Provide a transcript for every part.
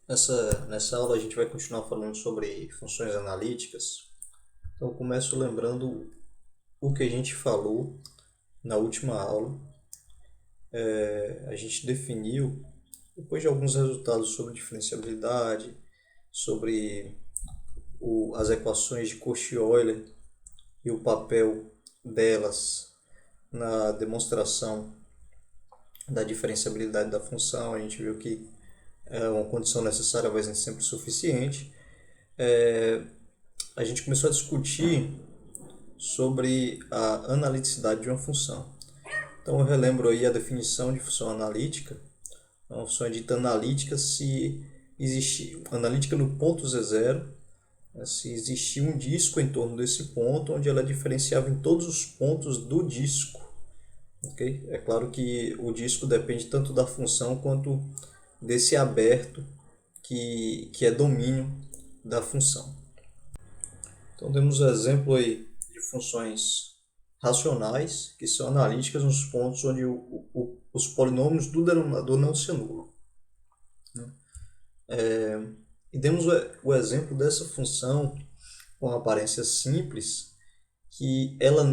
Nessa aula a gente vai continuar falando sobre funções analíticas. Então eu começo lembrando o que a gente falou na última aula. A gente definiu, depois de alguns resultados sobre diferenciabilidade, sobre as equações de Cauchy-Euler e o papel delas na demonstração da diferenciabilidade da função. A gente viu que é uma condição necessária, mas nem sempre suficiente. A gente começou a discutir sobre a analiticidade de uma função. Então eu relembro aí a definição de função analítica. Uma função é dita analítica se existe analítica no ponto z0, se existir um disco em torno desse ponto, onde ela é diferenciável em todos os pontos do disco. Okay? É claro que o disco depende tanto da função quanto desse aberto que é domínio da função. Então temos um exemplo aí de funções racionais que são analíticas nos pontos onde os polinômios do denominador não se anulam. E demos o exemplo dessa função com aparência simples, que ela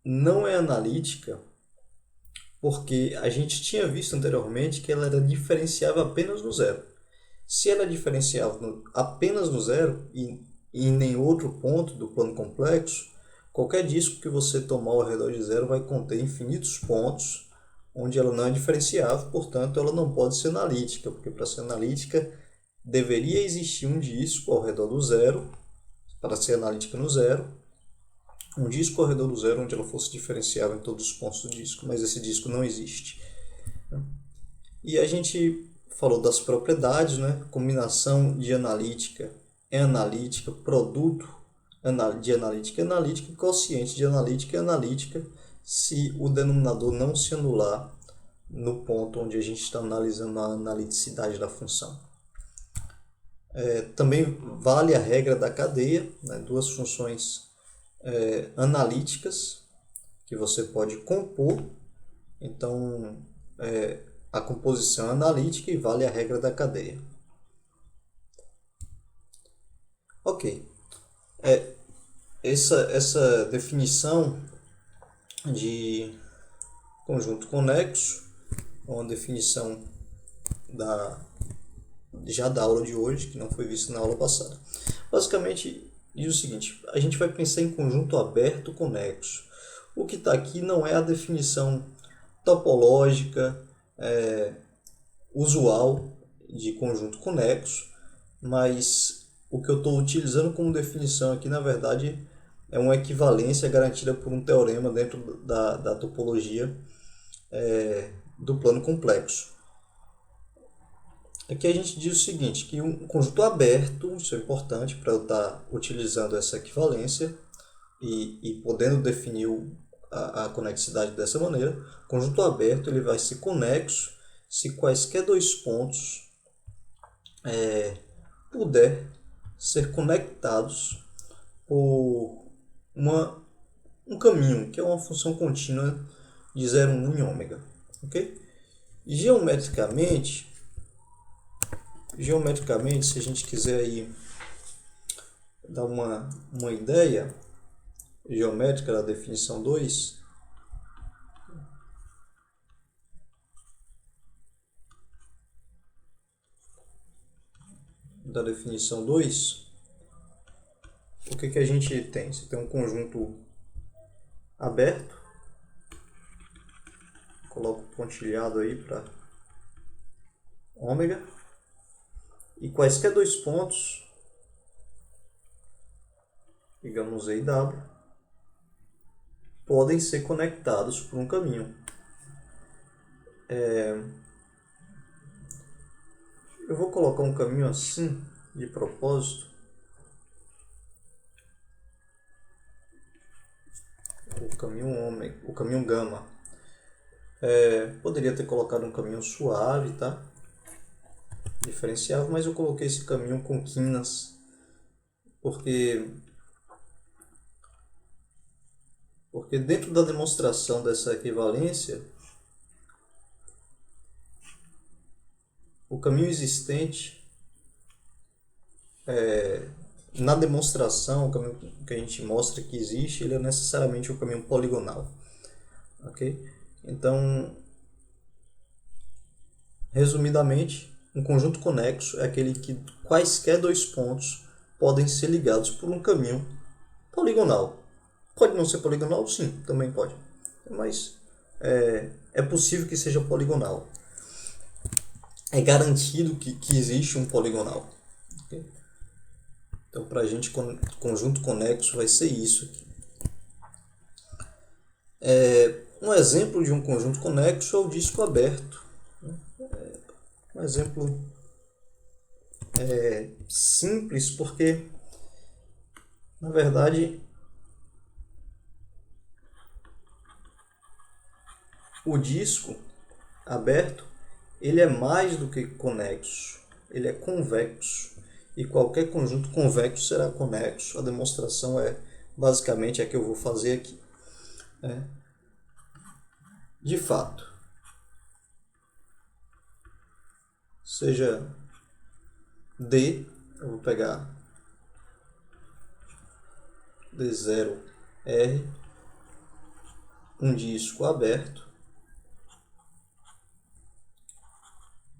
não é analítica porque a gente tinha visto anteriormente que ela era diferenciável apenas no zero. Se ela é diferenciável apenas no zero e em nenhum outro ponto do plano complexo, qualquer disco que você tomar ao redor de zero vai conter infinitos pontos onde ela não é diferenciável, portanto ela não pode ser analítica, porque para ser analítica deveria existir um disco ao redor do zero, para ser analítica no zero, um disco ao redor do zero onde ela fosse diferenciável em todos os pontos do disco, mas esse disco não existe. E a gente falou das propriedades, né? Combinação de analítica é analítica, produto de analítica é analítica, e quociente de analítica é analítica se o denominador não se anular no ponto onde a gente está analisando a analiticidade da função. Também vale a regra da cadeia, né? Duas funções analíticas que você pode compor. Então, a composição analítica e vale a regra da cadeia. Ok. Essa definição de conjunto conexo é uma definição já da aula de hoje, que não foi vista na aula passada. Basicamente, diz o seguinte: a gente vai pensar em conjunto aberto conexo. O que está aqui não é a definição topológica usual de conjunto conexo, mas o que eu estou utilizando como definição aqui, na verdade, é uma equivalência garantida por um teorema dentro da topologia do plano complexo. Aqui a gente diz o seguinte, que um conjunto aberto, isso é importante para eu estar utilizando essa equivalência e podendo definir a conexidade dessa maneira. Conjunto aberto ele vai ser conexo se quaisquer dois pontos puder ser conectados por um caminho, que é uma função contínua de 0, 1 em ômega. Okay? Geometricamente, se a gente quiser aí dar uma ideia geométrica da definição 2, o que a gente tem? Você tem um conjunto aberto, coloco pontilhado aí para ômega, e quaisquer dois pontos, digamos aí W, podem ser conectados por um caminho. Eu vou colocar um caminho assim, de propósito. O caminho gama. Poderia ter colocado um caminho suave, tá? Diferenciável, mas eu coloquei esse caminho com quinas, porque dentro da demonstração dessa equivalência, o caminho existente na demonstração, o caminho que a gente mostra que existe, ele é necessariamente um caminho poligonal. Ok? Então, resumidamente, um conjunto conexo é aquele que quaisquer dois pontos podem ser ligados por um caminho poligonal. Pode não ser poligonal? Sim, também pode. Mas é possível que seja poligonal. É garantido que existe um poligonal. Okay? Então, para a gente, conjunto conexo vai ser isso aqui. Um exemplo de um conjunto conexo é o disco aberto. Um exemplo simples, porque, na verdade, o disco aberto ele é mais do que conexo, ele é convexo. E qualquer conjunto convexo será conexo. A demonstração é basicamente a que eu vou fazer aqui. De fato, seja D, eu vou pegar D0R, um disco aberto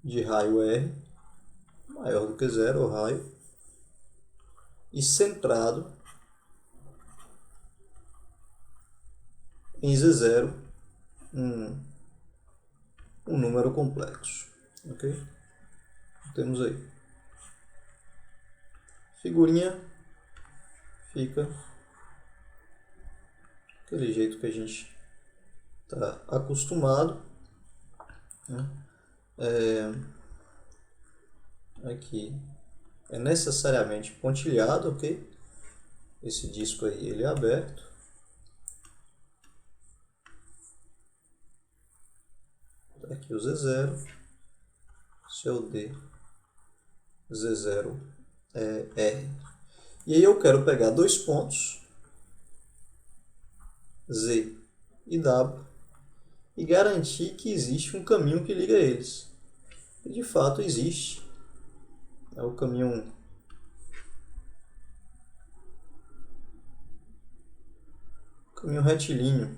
de raio R, maior do que zero, o raio, e centrado em Z0, um número complexo. Ok? Temos aí. Figurinha fica aquele jeito que a gente está acostumado. Né? Aqui é necessariamente pontilhado, ok? Esse disco aí ele é aberto. Aqui o Z0, seu D, Z0 é R. E aí eu quero pegar dois pontos, Z e W, e garantir que existe um caminho que liga eles. E de fato existe. É o caminho retilíneo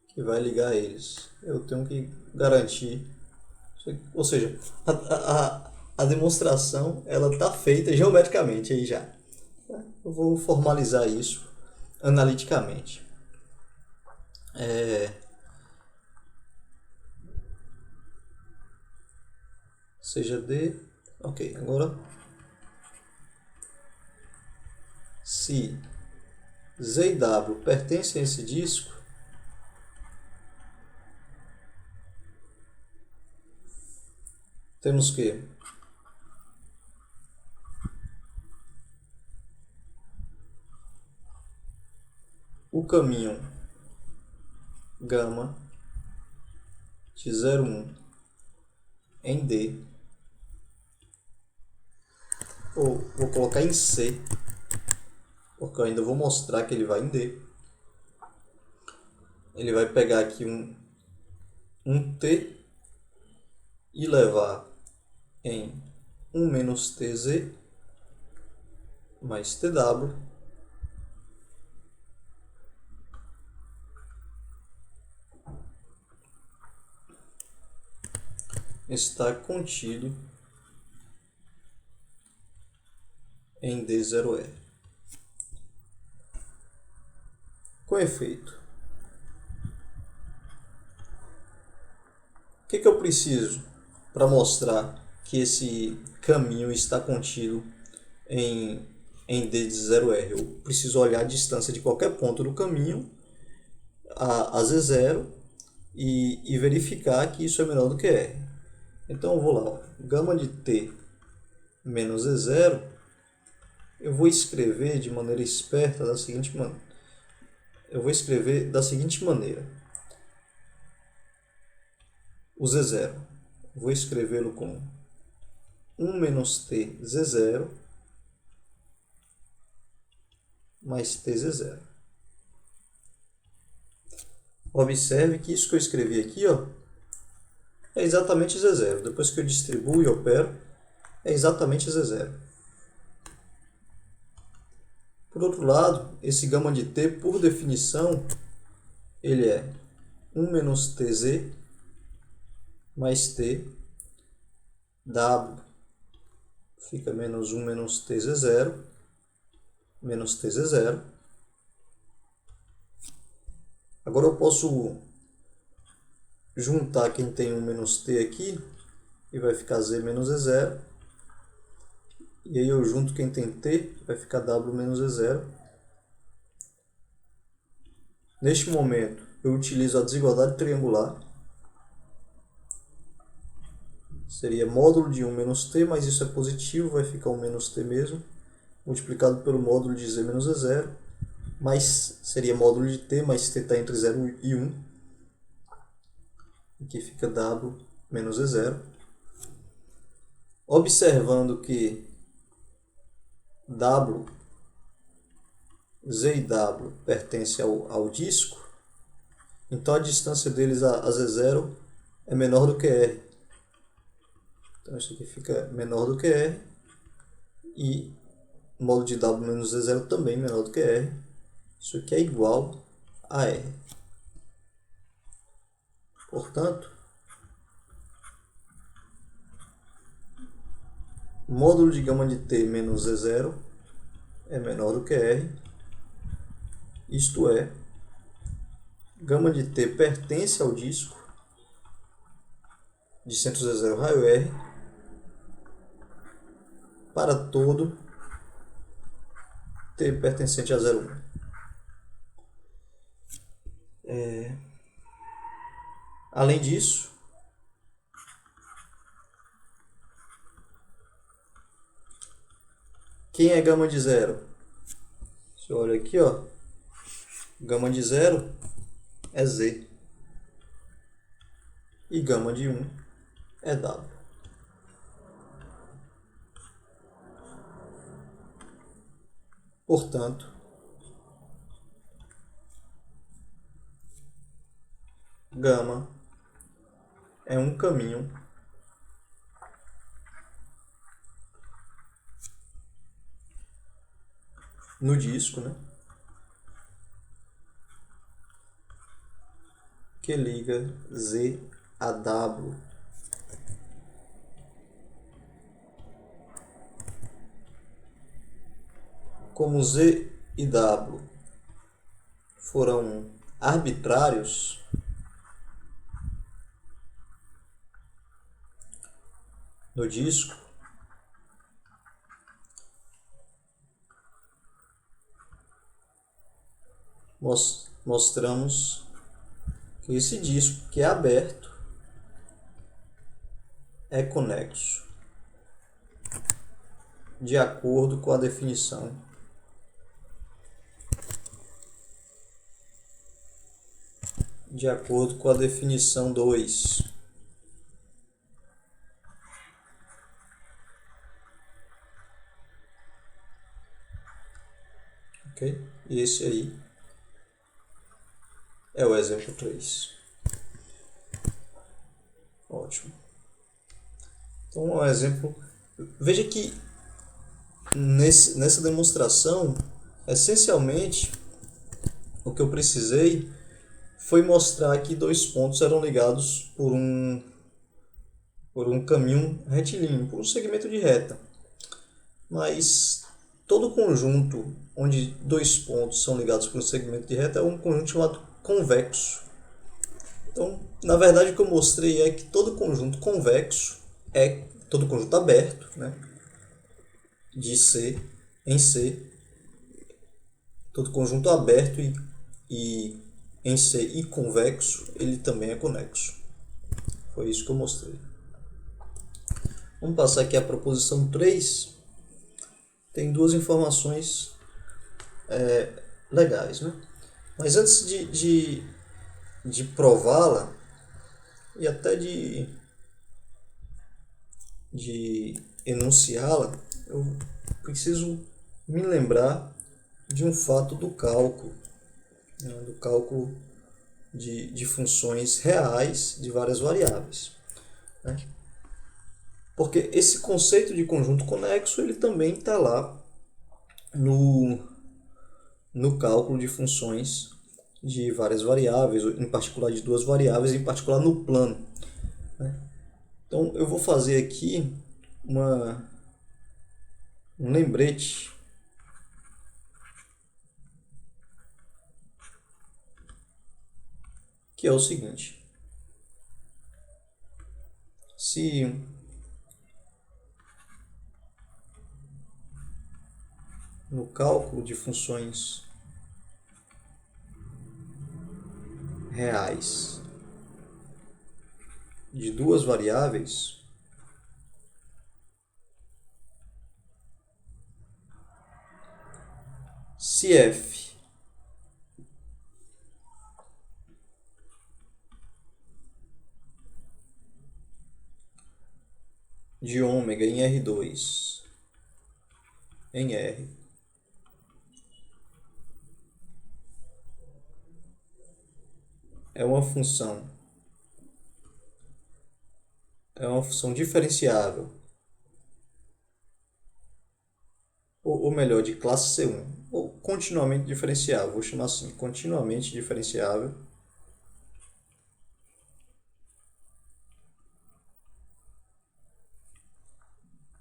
que vai ligar eles. Eu tenho que garantir. Ou seja, a demonstração ela está feita geometricamente aí já. Eu vou formalizar isso analiticamente. Seja D. Ok, agora se Z e W pertencem a esse disco, temos que o caminho gama de 0,1 em D, ou vou colocar em C, porque eu ainda vou mostrar que ele vai em D. Ele vai pegar aqui um T e levar em 1 menos TZ mais TW está contido em D0R. Com efeito, o que eu preciso para mostrar que esse caminho está contido em D de 0R? Eu preciso olhar a distância de qualquer ponto do caminho a Z0 e verificar que isso é menor do que R. Então eu vou lá, ó, gama de T menos E0, eu vou escrever de maneira esperta da seguinte maneira. O Z0, vou escrevê-lo como 1 menos T Z0 mais T Z0. Observe que isso que eu escrevi aqui, ó, é exatamente Z0. Depois que eu distribuo e opero, é exatamente Z0. Por outro lado, esse gama de t, por definição, ele é 1 menos tz mais t, w fica menos 1 menos tz0, menos tz0. Agora eu posso juntar quem tem 1 menos t aqui, e vai ficar z menos e0. E aí eu junto quem tem t, vai ficar w menos e0. Neste momento, eu utilizo a desigualdade triangular. Seria módulo de 1 menos t, mas isso é positivo, vai ficar 1 menos t mesmo, multiplicado pelo módulo de z menos e0, mas seria módulo de t, mas t está entre 0 e 1. Aqui fica w menos e0. Observando que w, z e w pertencem ao disco, então a distância deles a z0 é menor do que r. Então isso aqui fica menor do que r, e o módulo de w menos z0 também menor do que r. Isso aqui é igual a r. Portanto, o módulo de gama de t menos z0 é menor do que r. Isto é, gama de t pertence ao disco de centro z0 raio r para todo t pertencente a 0,1. Além disso, quem é gama de 0? Você olha aqui, ó, gama de 0 é z e gama de 1 é w. Portanto, gama é um caminho no disco, né, que liga z a w. Como z e w foram arbitrários, no disco, mostramos que esse disco, que é aberto, é conexo de acordo com a definição de acordo com a definição 2. Ok? E esse aí é o exemplo 3. Ótimo. Então, um exemplo. Veja que nessa demonstração, essencialmente, o que eu precisei foi mostrar que dois pontos eram ligados por um caminho retilíneo, por um segmento de reta. Mas todo conjunto onde dois pontos são ligados por um segmento de reta é um conjunto chamado convexo. Então, na verdade, o que eu mostrei é que todo conjunto convexo é todo conjunto aberto, né, de C em C. Todo conjunto aberto e em C e convexo, ele também é conexo. Foi isso que eu mostrei. Vamos passar aqui a proposição 3. Tem duas informações legais, né? Mas antes de prová-la e até de enunciá-la, eu preciso me lembrar de um fato do cálculo, né? Do cálculo de funções reais de várias variáveis, né? Porque esse conceito de conjunto conexo ele também está lá no no cálculo de funções de várias variáveis, em particular de duas variáveis, em particular no plano, né? Então eu vou fazer aqui um lembrete que é o seguinte: se no cálculo de funções reais de duas variáveis, se f de ômega em R2 em R é uma função diferenciável, ou melhor, de classe C1, ou continuamente diferenciável, vou chamar assim, continuamente diferenciável,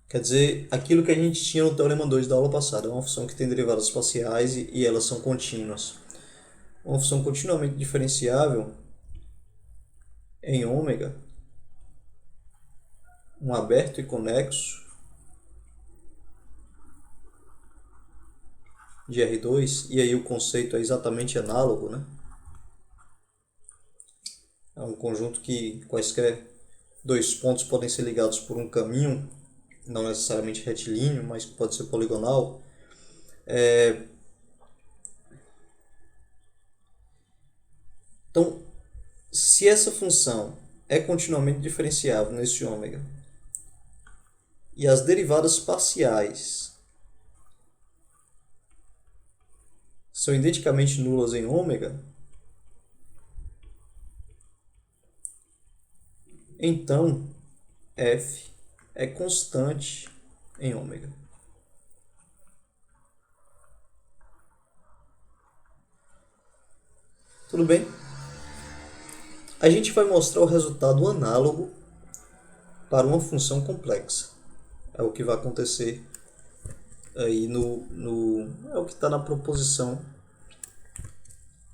quer dizer, aquilo que a gente tinha no Teorema 2 da aula passada, é uma função que tem derivadas parciais e elas são contínuas. Uma função continuamente diferenciável em ômega, um aberto e conexo de R2, e aí o conceito é exatamente análogo, né? É um conjunto que quaisquer dois pontos podem ser ligados por um caminho, não necessariamente retilíneo, mas pode ser poligonal. Então, se essa função é continuamente diferenciável nesse ômega e as derivadas parciais são identicamente nulas em ômega, então f é constante em ômega. Tudo bem? A gente vai mostrar o resultado análogo para uma função complexa. É o que vai acontecer aí é o que está na proposição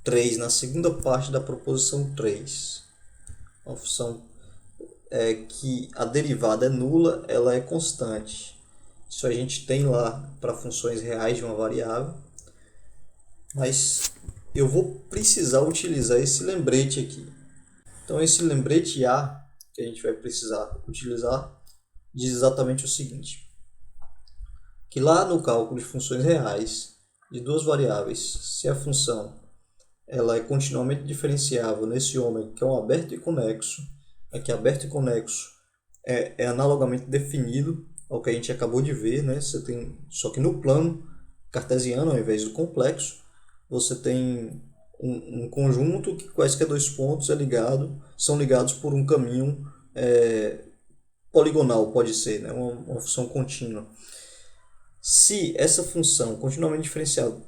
3, na segunda parte da proposição 3. Uma função que a derivada é nula, ela é constante. Isso a gente tem lá para funções reais de uma variável, mas eu vou precisar utilizar esse lembrete aqui. Então esse lembrete A que a gente vai precisar utilizar diz exatamente o seguinte: que lá no cálculo de funções reais de duas variáveis, se a função ela é continuamente diferenciável nesse ômega, que é um aberto e conexo, aqui aberto e conexo é analogamente definido ao que a gente acabou de ver, né? Você tem, só que no plano cartesiano, ao invés do complexo, você tem um conjunto que quaisquer dois pontos são ligados por um caminho poligonal, pode ser, né? Uma função contínua. Se essa função continuamente diferenciável,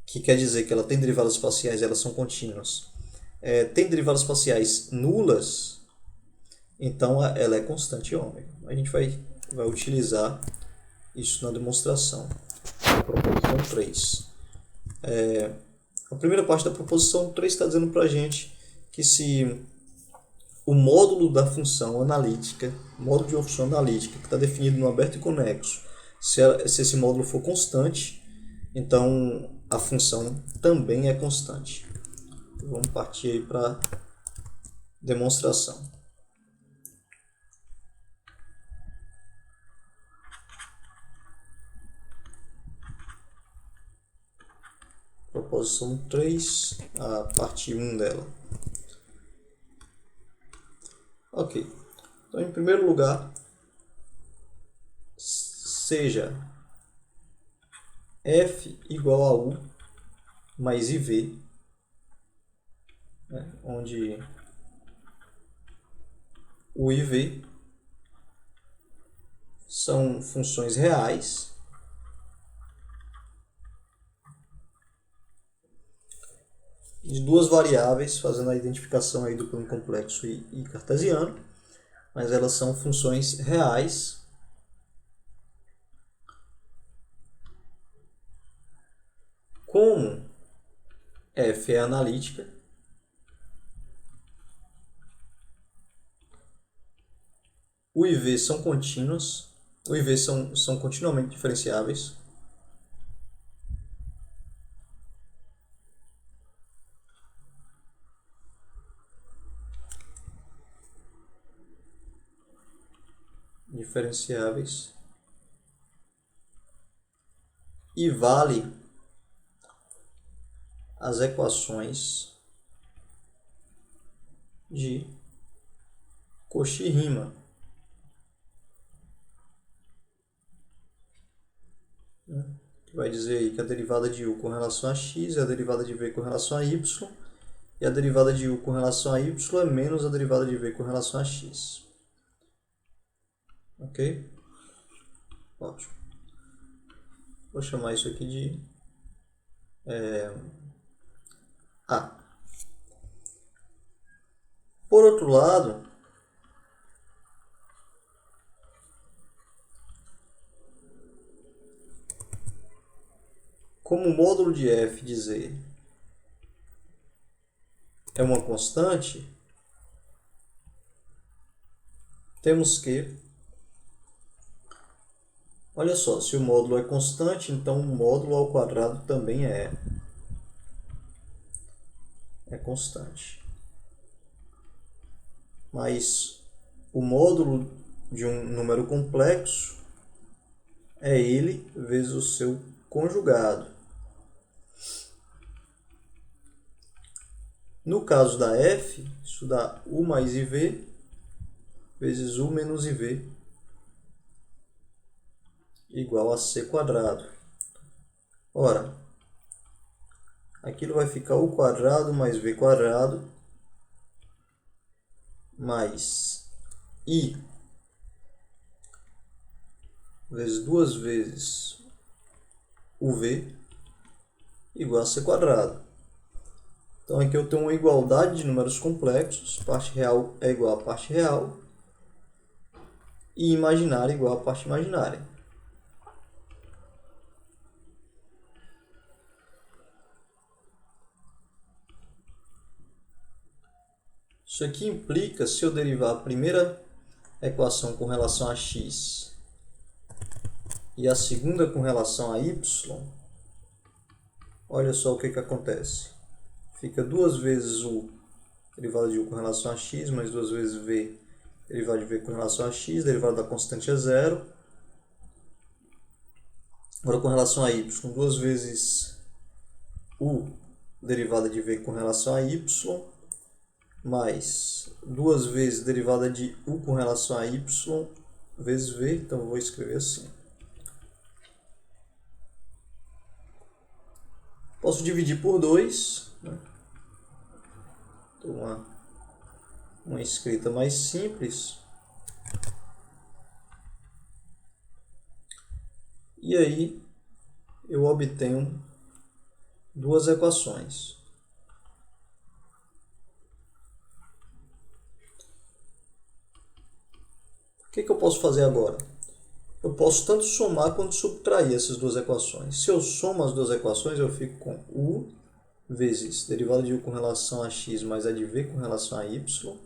que quer dizer que ela tem derivadas parciais, elas são contínuas, tem derivadas parciais nulas, então ela é constante ômega. A gente vai utilizar isso na demonstração. Proposição 3. A primeira parte da proposição 3 está dizendo para a gente que se o módulo da função analítica, módulo de uma função analítica que está definido no aberto e conexo, se esse módulo for constante, então a função também é constante. Vamos partir aí para a demonstração. Proposição 3, a parte 1 dela. Ok. Então, em primeiro lugar, seja f igual a u mais iv, né, onde u e v são funções reais de duas variáveis, fazendo a identificação aí do plano complexo e cartesiano, mas elas são funções reais. Como f é analítica, u e v são contínuas, u e v são continuamente diferenciáveis. E vale as equações de Cauchy-Riemann. Que vai dizer aí que a derivada de u com relação a x é a derivada de v com relação a y, e a derivada de u com relação a y é menos a derivada de v com relação a x. Ok? Ótimo. Vou chamar isso aqui de A. Por outro lado, como o módulo de f de z é uma constante, temos que, olha só, se o módulo é constante, então o módulo ao quadrado também é constante. Mas o módulo de um número complexo é ele vezes o seu conjugado. No caso da f, isso dá u mais iv vezes u menos iv igual a c quadrado. Ora, aquilo vai ficar u quadrado mais v quadrado mais i vezes 2 vezes uv igual a c quadrado. Então aqui eu tenho uma igualdade de números complexos, parte real é igual a parte real, e imaginária igual a parte imaginária. Isso aqui implica, se eu derivar a primeira equação com relação a x e a segunda com relação a y, olha só o que acontece. Fica 2 vezes u derivada de u com relação a x, mais 2 vezes v derivada de v com relação a x, derivada da constante é zero. Agora com relação a y, 2 vezes u derivada de v com relação a y, mais 2 vezes derivada de u com relação a y vezes v, então eu vou escrever assim. Posso dividir por 2, né? Então, uma escrita mais simples. E aí eu obtenho duas equações. O que eu posso fazer agora? Eu posso tanto somar quanto subtrair essas duas equações. Se eu somo as duas equações, eu fico com u vezes derivada de u com relação a x mais a de v com relação a y,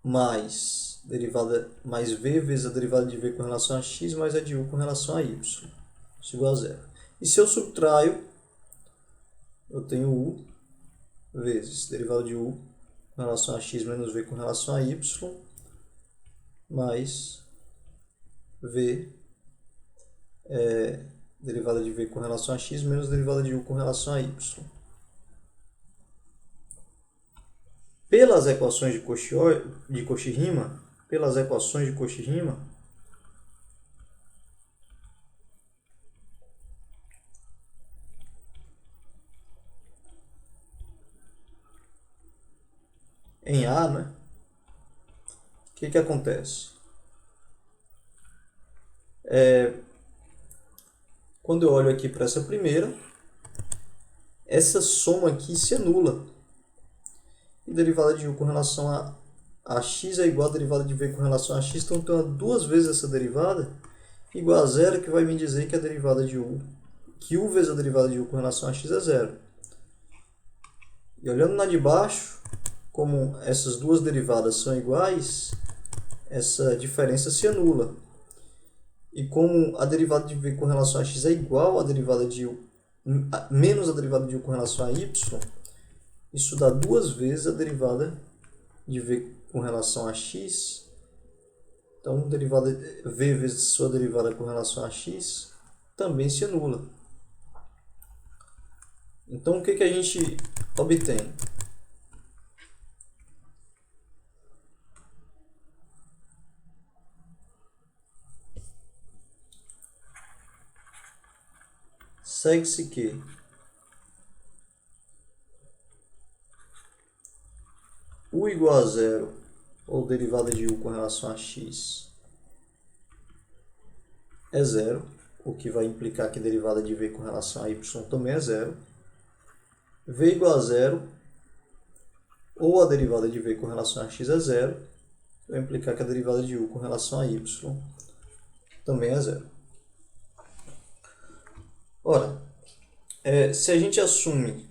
mais derivada mais v vezes a derivada de v com relação a x mais a de u com relação a y. Isso igual a zero. E se eu subtraio, eu tenho u vezes derivada de u com relação a x menos v com relação a y, mais v derivada de v com relação a x menos derivada de u com relação a y. Pelas equações de Cauchy-Riemann, em A, né? O que acontece? Quando eu olho aqui para essa primeira, essa soma aqui se anula. E derivada de u com relação a x é igual a derivada de v com relação a x. Então, eu tenho duas vezes essa derivada igual a zero, que vai me dizer que a derivada de u, que u vezes a derivada de u com relação a x é zero. E olhando na de baixo, como essas duas derivadas são iguais, essa diferença se anula. E como a derivada de v com relação a x é igual à derivada de u menos a derivada de u com relação a y, isso dá duas vezes a derivada de v com relação a x. Então, derivada v vezes sua derivada com relação a x também se anula. Então, o que a gente obtém? Segue-se que u igual a zero, ou derivada de u com relação a x, é zero, o que vai implicar que a derivada de v com relação a y também é zero. V igual a zero, ou a derivada de v com relação a x é zero, vai implicar que a derivada de u com relação a y também é zero. Ora, se a gente assume,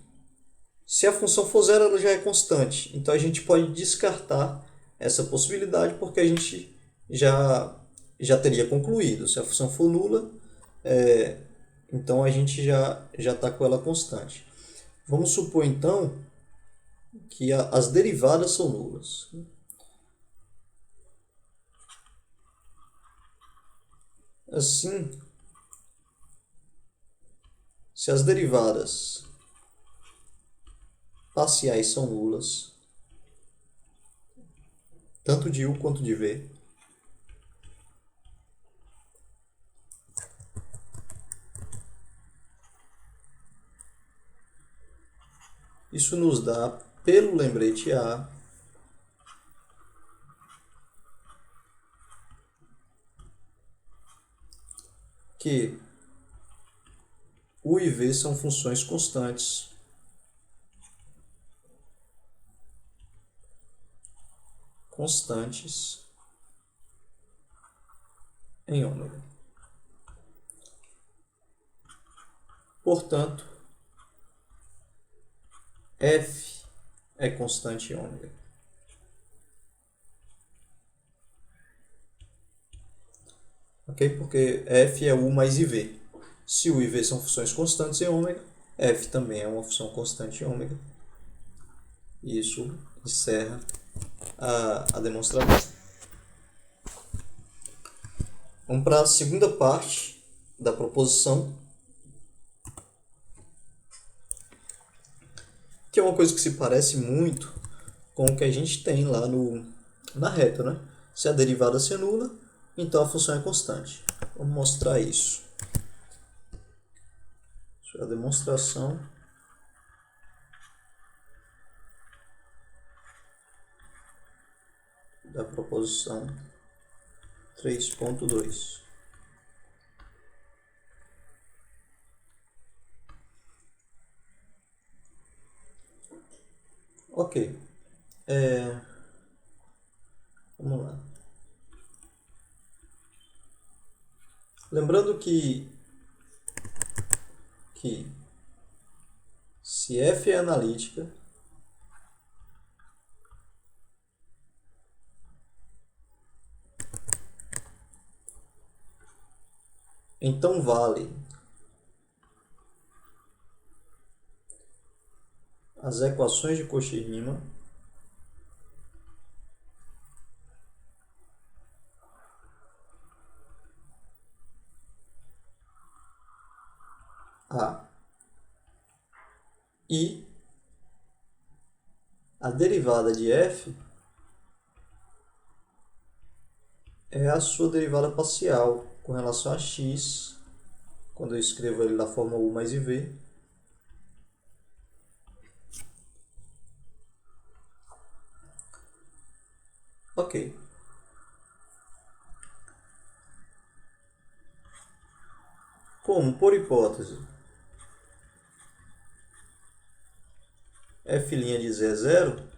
se a função for zero, ela já é constante. Então, a gente pode descartar essa possibilidade, porque a gente já teria concluído. Se a função for nula, então a gente já está com ela constante. Vamos supor, então, que as derivadas são nulas. Assim, se as derivadas parciais são nulas, tanto de u quanto de v, isso nos dá, pelo lembrete A, que u e v são funções constantes em ômega. Portanto, f é constante em ômega. Ok? Porque f é u mais iv. Se u e v são funções constantes em ômega, f também é uma função constante em ômega. E isso encerra a demonstração. Vamos para a segunda parte da proposição, que é uma coisa que se parece muito com o que a gente tem lá na reta, né? Se a derivada se anula, então a função é constante. Vamos mostrar isso. Isso é a demonstração da proposição 3.2. Ok. Vamos lá. Lembrando que se f é analítica, então vale as equações de Cauchy-Riemann A e a derivada de f é a sua derivada parcial com relação a x, quando eu escrevo ele da forma u mais iv, ok. Como, por hipótese, f' de z é zero,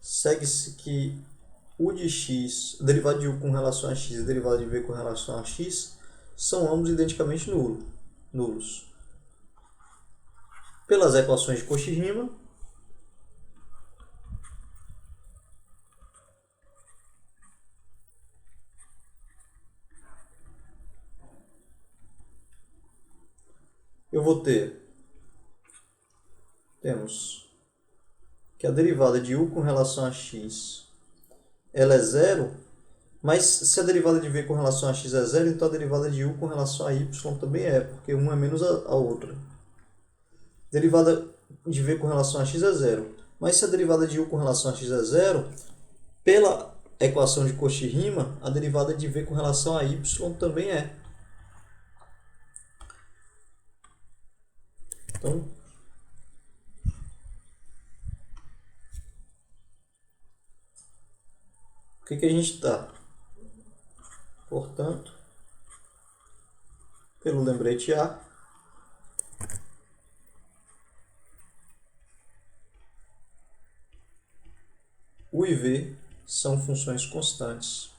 segue-se que u de x, a derivada de u com relação a x e a derivada de v com relação a x são ambos identicamente nulos. Pelas equações de Cauchy-Riemann, eu vou temos que a derivada de u com relação a x ela é zero, mas se a derivada de v com relação a x é zero, então a derivada de u com relação a y também é, porque uma é menos a outra. Derivada de v com relação a x é zero, mas se a derivada de u com relação a x é zero, pela equação de Cauchy-Riemann, a derivada de v com relação a y também é. Então, o que a gente está? Portanto, pelo lembrete A, u e v são funções constantes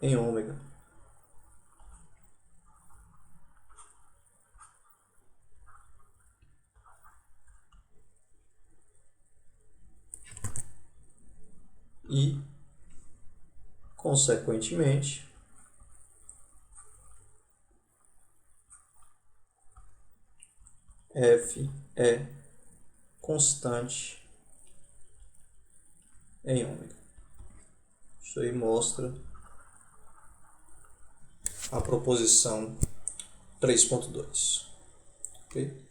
em ômega. E, consequentemente, f é constante em ômega. Isso aí mostra a proposição 3.2. Ok?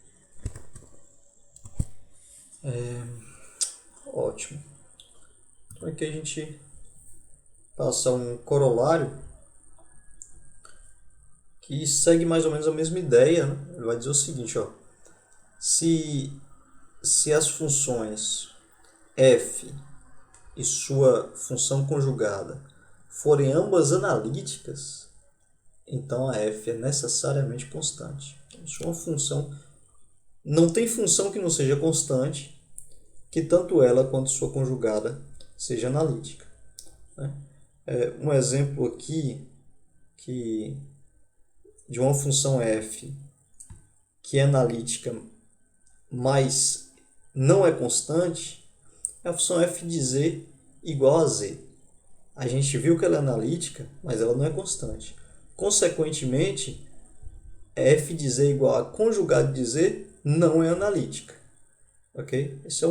Ótimo. Então aqui a gente passa um corolário que segue mais ou menos a mesma ideia, né? Ele vai dizer o seguinte, ó, se as funções f e sua função conjugada forem ambas analíticas, então a f é necessariamente constante. Então, se uma função não tem função que não seja constante, que tanto ela quanto sua conjugada seja analítica, né? Um exemplo aqui de uma função f que é analítica, mas não é constante, é a função f de z igual a z. A gente viu que ela é analítica, mas ela não é constante. Consequentemente, f de z igual a conjugado de z não é analítica. Ok? Essa é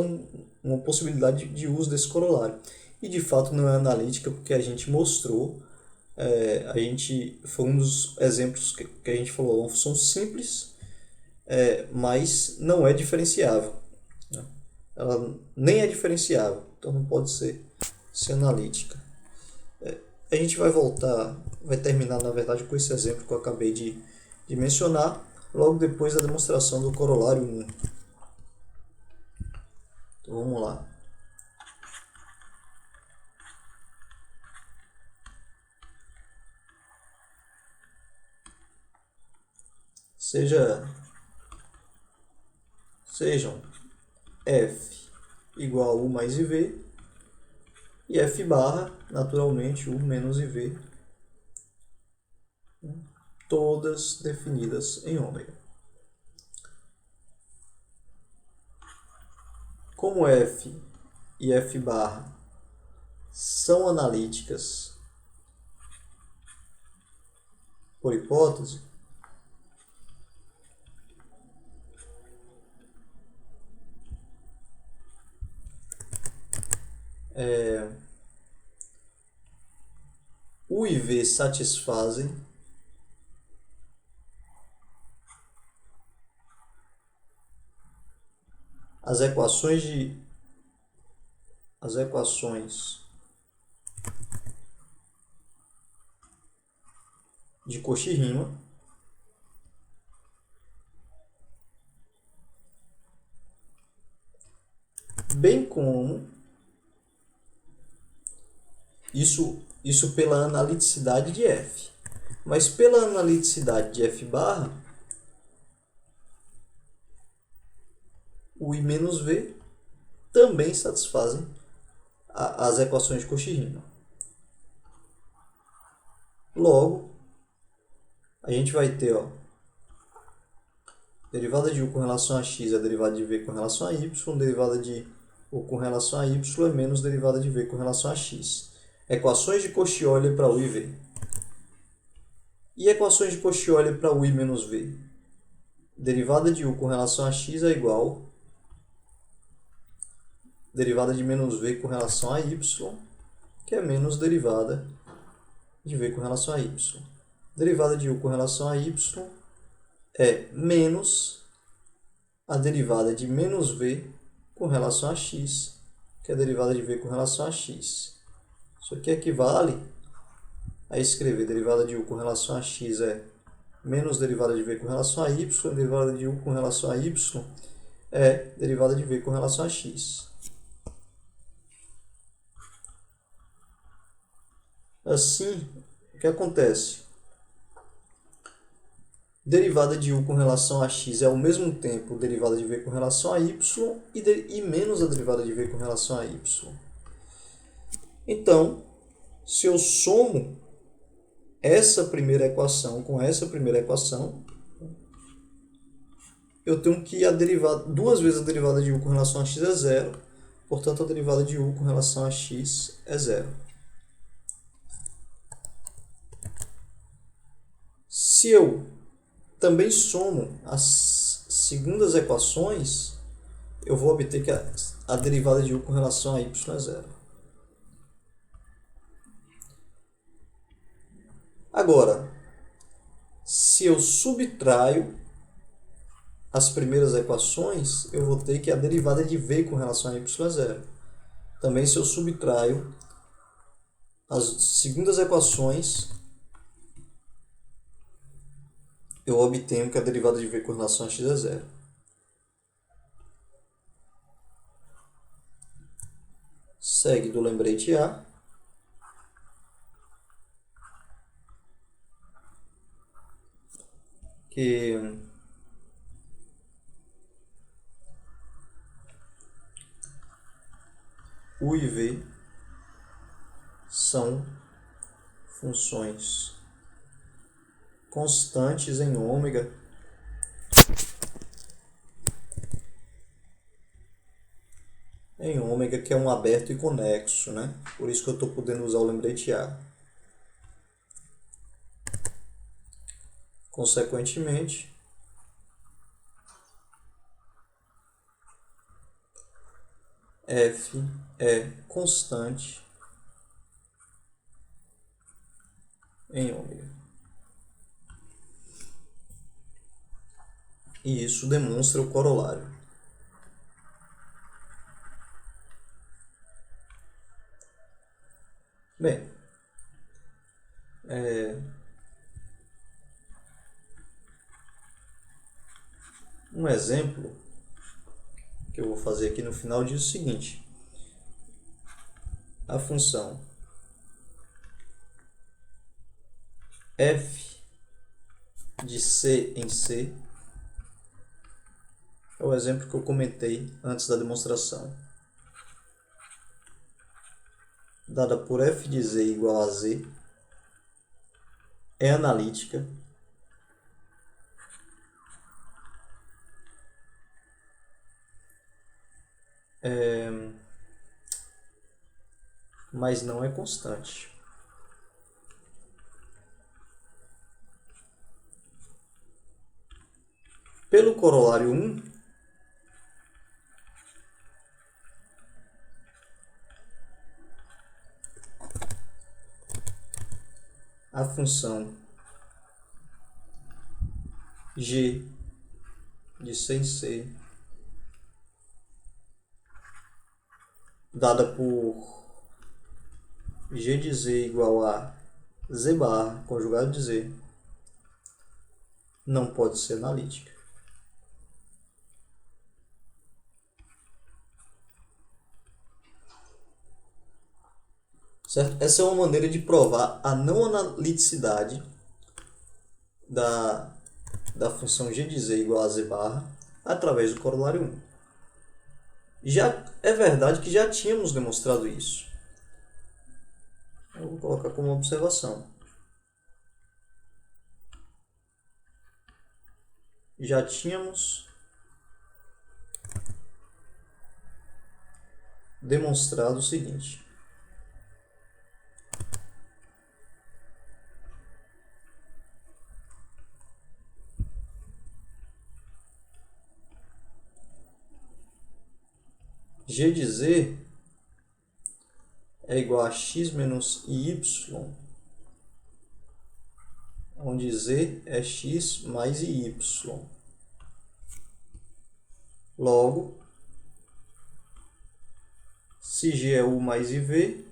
uma possibilidade de uso desse corolário. E de fato não é analítica porque a gente mostrou, foi um dos exemplos que a gente falou, uma função simples, mas não é diferenciável, né? Ela nem é diferenciável, então não pode ser analítica. A gente vai terminar na verdade com esse exemplo que eu acabei de mencionar, logo depois da demonstração do corolário 1. Então vamos lá. Sejam f igual a u mais iv e f barra, naturalmente, u menos iv, todas definidas em ômega. Como f e f barra são analíticas por hipótese, u e v satisfazem as equações de Cauchy-Riemann, bem como isso pela analiticidade de f. Mas pela analiticidade de f barra, o i menos v também satisfazem as equações de Cauchy-Riemann. Logo, a gente vai ter, derivada de u com relação a x é a derivada de v com relação a y, derivada de u com relação a y é menos derivada de v com relação a x. Equações de Cauchy-Euler para u e v. E equações de Cauchy-Euler para u e menos v? Derivada de u com relação a x é igual a derivada de menos v com relação a y, que é menos derivada de v com relação a y. Derivada de u com relação a y é menos a derivada de menos v com relação a x, que é a derivada de v com relação a x. Isso aqui equivale a escrever derivada de u com relação a x é menos derivada de v com relação a y, derivada de u com relação a y é derivada de v com relação a x. Assim, o que acontece? Derivada de u com relação a x é ao mesmo tempo derivada de v com relação a y e menos a derivada de v com relação a y. Então, se eu somo essa primeira equação com essa primeira equação, eu tenho que duas vezes a derivada de u com relação a x é zero, portanto a derivada de u com relação a x é zero. Se eu também somo as segundas equações, eu vou obter que a derivada de u com relação a y é zero. Agora, se eu subtraio as primeiras equações, eu vou ter que a derivada de v com relação a y é zero. Também, se eu subtraio as segundas equações, eu obtenho que a derivada de v com relação a x é zero. Segue do lembrete A. Que u e v são funções constantes em ômega que é um aberto e conexo, né? Por isso que eu estou podendo usar o lembrete A. Consequentemente, f é constante em ômega. E isso demonstra o corolário. Bem, um exemplo que eu vou fazer aqui no final diz o seguinte: a função f de c em c é o exemplo que eu comentei antes da demonstração. Dada por f de z igual a z, é analítica mas não é constante. Pelo corolário 1, a função g de c em c, dada por g de z igual a z barra conjugado de z, não pode ser analítica. Certo? Essa é uma maneira de provar a não analiticidade da função g de z igual a z barra através do corolário 1. Já é verdade que já tínhamos demonstrado isso. Eu vou colocar como observação. Já tínhamos demonstrado o seguinte. G de z é igual a x menos y, onde z é x mais y. Logo, se g é u mais iv,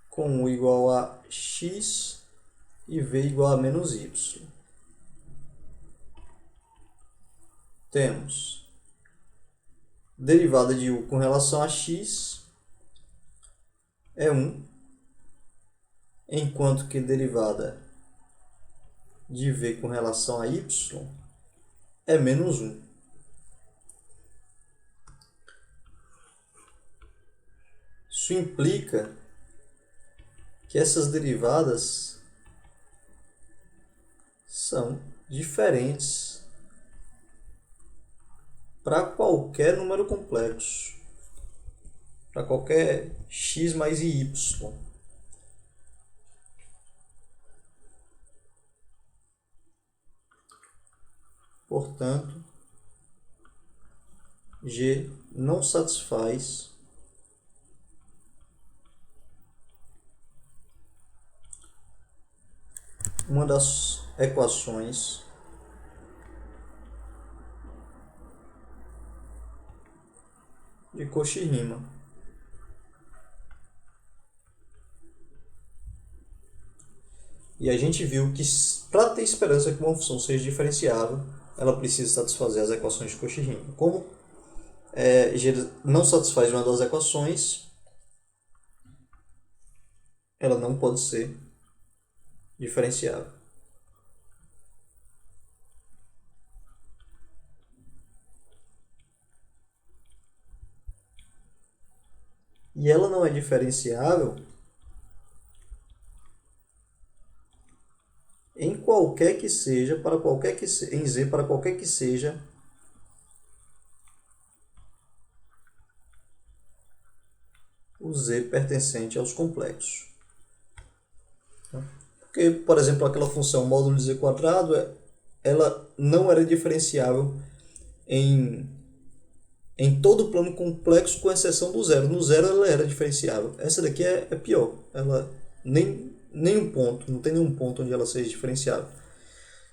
com u igual a x e v igual a menos y. Temos derivada de u com relação a x é 1, enquanto que derivada de v com relação a y é menos 1. Isso implica que essas derivadas são diferentes para qualquer número complexo, para qualquer x mais y. Portanto, G não satisfaz uma das equações de Cauchy-Riemann. E a gente viu que para ter esperança que uma função seja diferenciável, ela precisa satisfazer as equações de Cauchy-Riemann. Como G não satisfaz uma das equações, ela não pode ser diferenciável. E ela não é diferenciável em qualquer que seja, em Z para qualquer que seja o Z pertencente aos complexos. Porque, por exemplo, aquela função módulo de Z quadrado, ela não era diferenciável em todo o plano complexo, com exceção do zero. No zero ela era diferenciável. Essa daqui é pior. Ela nenhum ponto, não tem nenhum ponto onde ela seja diferenciável.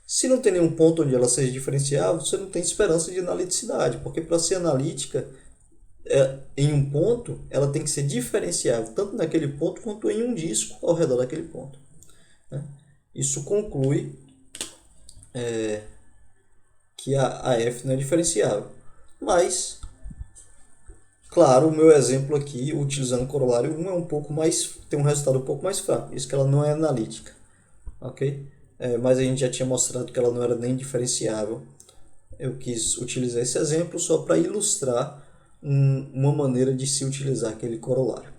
Se não tem nenhum ponto onde ela seja diferenciável, você não tem esperança de analiticidade, porque para ser analítica, em um ponto, ela tem que ser diferenciável, tanto naquele ponto quanto em um disco ao redor daquele ponto. Isso conclui que a f não é diferenciável. Mas, claro, o meu exemplo aqui, utilizando corolário 1, tem um resultado um pouco mais fraco. Isso que ela não é analítica. Ok? Mas a gente já tinha mostrado que ela não era nem diferenciável. Eu quis utilizar esse exemplo só para ilustrar uma maneira de se utilizar aquele corolário.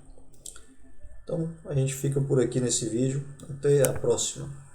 Então, a gente fica por aqui nesse vídeo. Até a próxima.